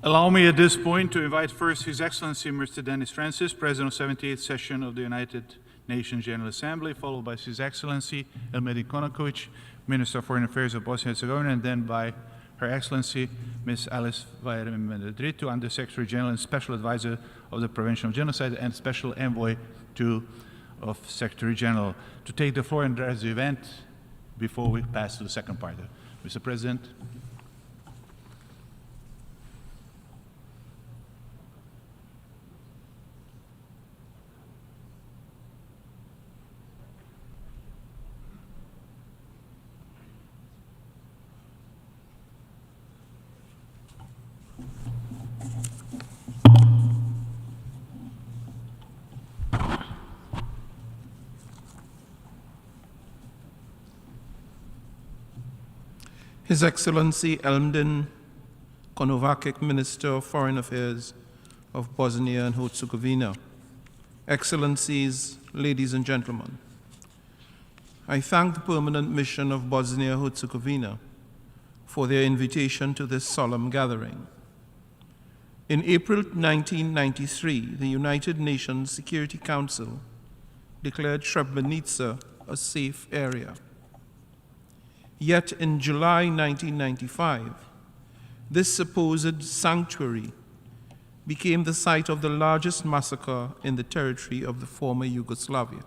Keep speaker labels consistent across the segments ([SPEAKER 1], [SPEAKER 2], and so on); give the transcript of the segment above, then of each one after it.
[SPEAKER 1] Allow me at this point to invite first His Excellency Mr. Denis Francis, President of 78th Session of the United Nations General Assembly, followed by His Excellency Elmedin Konakovi, Minister of Foreign Affairs of Bosnia and Herzegovina, and then by Her Excellency Ms. Alice Vayer-Mendedritu, Under Secretary General and Special Advisor of the Prevention of Genocide and Special Envoy of Secretary General, to take the floor and address the event before we pass to the second part. Mr. President.
[SPEAKER 2] His Excellency Elmedin, Konakovi欠Minister of Foreign Affairs of Bosnia and Herzegovina, Excellencies, ladies and gentlemen, I thank the Permanent Mission of Bosnia and Herzegovina for their invitation to this solemn gathering. In April 1993, the United Nations Security Council declared Srebrenica a safe area. Yet in July 1995, this supposed sanctuary became the site of the largest massacre in the territory of the former Yugoslavia.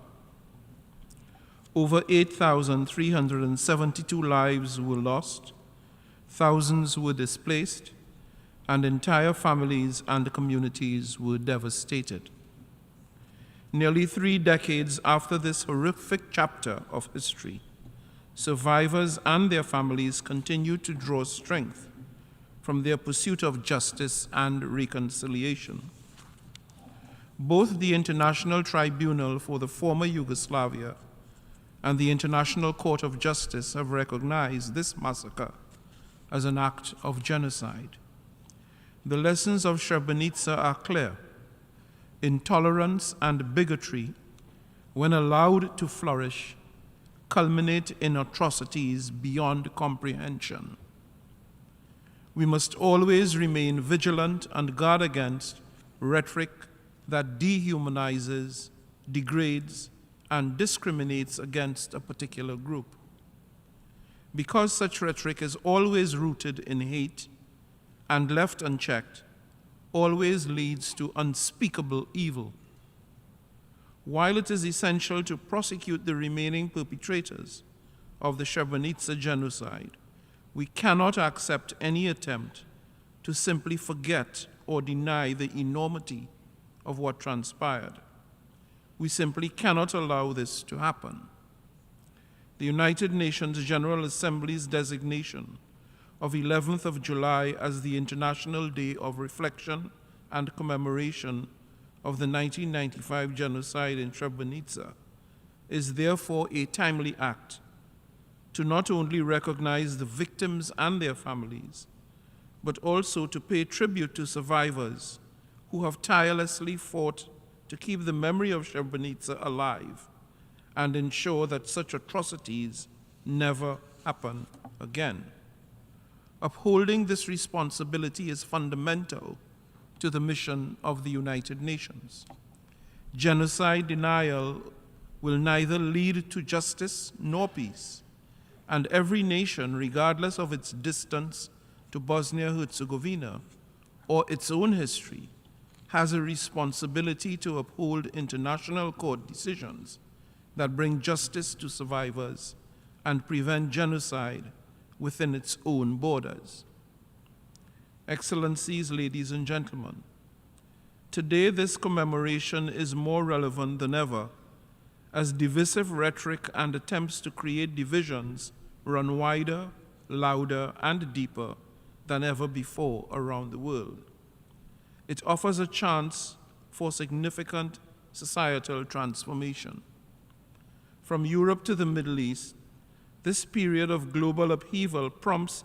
[SPEAKER 2] Over 8,372 lives were lost, thousands were displaced, and entire families and communities were devastated. Nearly 3 decades after this horrific chapter of history, survivors and their families continue to draw strength from their pursuit of justice and reconciliation. Both the International Tribunal for the Former Yugoslavia and the International Court of Justice have recognized this massacre as an act of genocide. The lessons of Srebrenica are clear. Intolerance and bigotry, when allowed to flourish, culminate in atrocities beyond comprehension. We must always remain vigilant and guard against rhetoric that dehumanizes, degrades, and discriminates against a particular group. Because such rhetoric is always rooted in hate and left unchecked, always leads to unspeakable evil. While it is essential to prosecute the remaining perpetrators of the Srebrenica genocide, we cannot accept any attempt to simply forget or deny the enormity of what transpired. We simply cannot allow this to happen. The United Nations General Assembly's designation of 11th of July as the International Day of Reflection and Commemoration of the 1995 genocide in Srebrenica is therefore a timely act to not only recognize the victims and their families, but also to pay tribute to survivors who have tirelessly fought to keep the memory of Srebrenica alive and ensure that such atrocities never happen again. Upholding this responsibility is fundamental to the mission of the United Nations. Genocide denial will neither lead to justice nor peace, and every nation, regardless of its distance to Bosnia and Herzegovina or its own history, has a responsibility to uphold international court decisions that bring justice to survivors and prevent genocide within its own borders. Excellencies, ladies and gentlemen, today this commemoration is more relevant than ever as divisive rhetoric and attempts to create divisions run wider, louder, and deeper than ever before around the world. It offers a chance for significant societal transformation. From Europe to the Middle East, this period of global upheaval prompts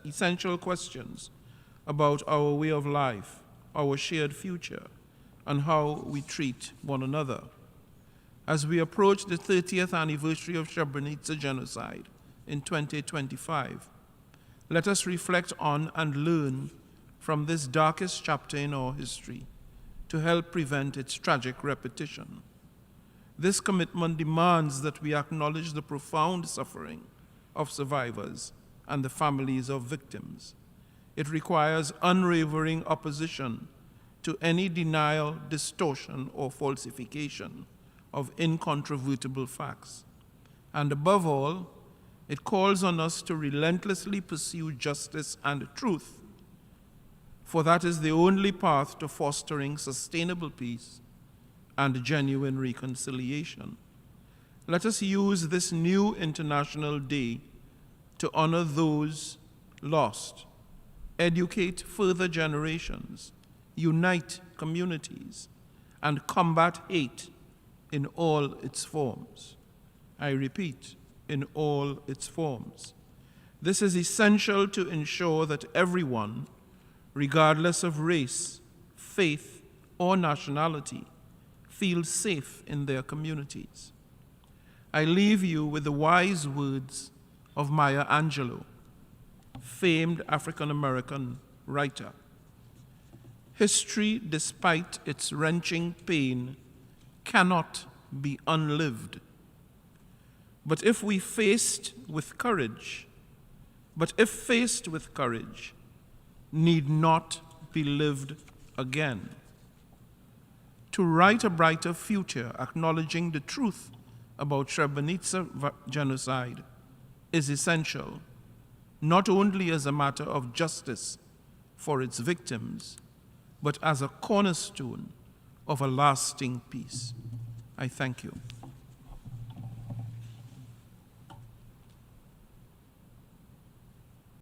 [SPEAKER 2] essential questions about our way of life, our shared future, and how we treat one another. As we approach the 30th anniversary of Srebrenica genocide in 2025, let us reflect on and learn from this darkest chapter in our history to help prevent its tragic repetition. This commitment demands that we acknowledge the profound suffering of survivors and the families of victims. It requires unwavering opposition to any denial, distortion, or falsification of incontrovertible facts. And above all, it calls on us to relentlessly pursue justice and truth, for that is the only path to fostering sustainable peace and genuine reconciliation. Let us use this new International Day to honor those lost, educate further generations, unite communities, and combat hate in all its forms. I repeat, in all its forms. This is essential to ensure that everyone, regardless of race, faith, or nationality, feels safe in their communities. I leave you with the wise words of Maya Angelou, famed African-American writer. History, despite its wrenching pain, cannot be unlived. But if faced with courage, need not be lived again. To write a brighter future, acknowledging the truth about Srebrenica genocide is essential, not only as a matter of justice for its victims, but as a cornerstone of a lasting peace. I thank you.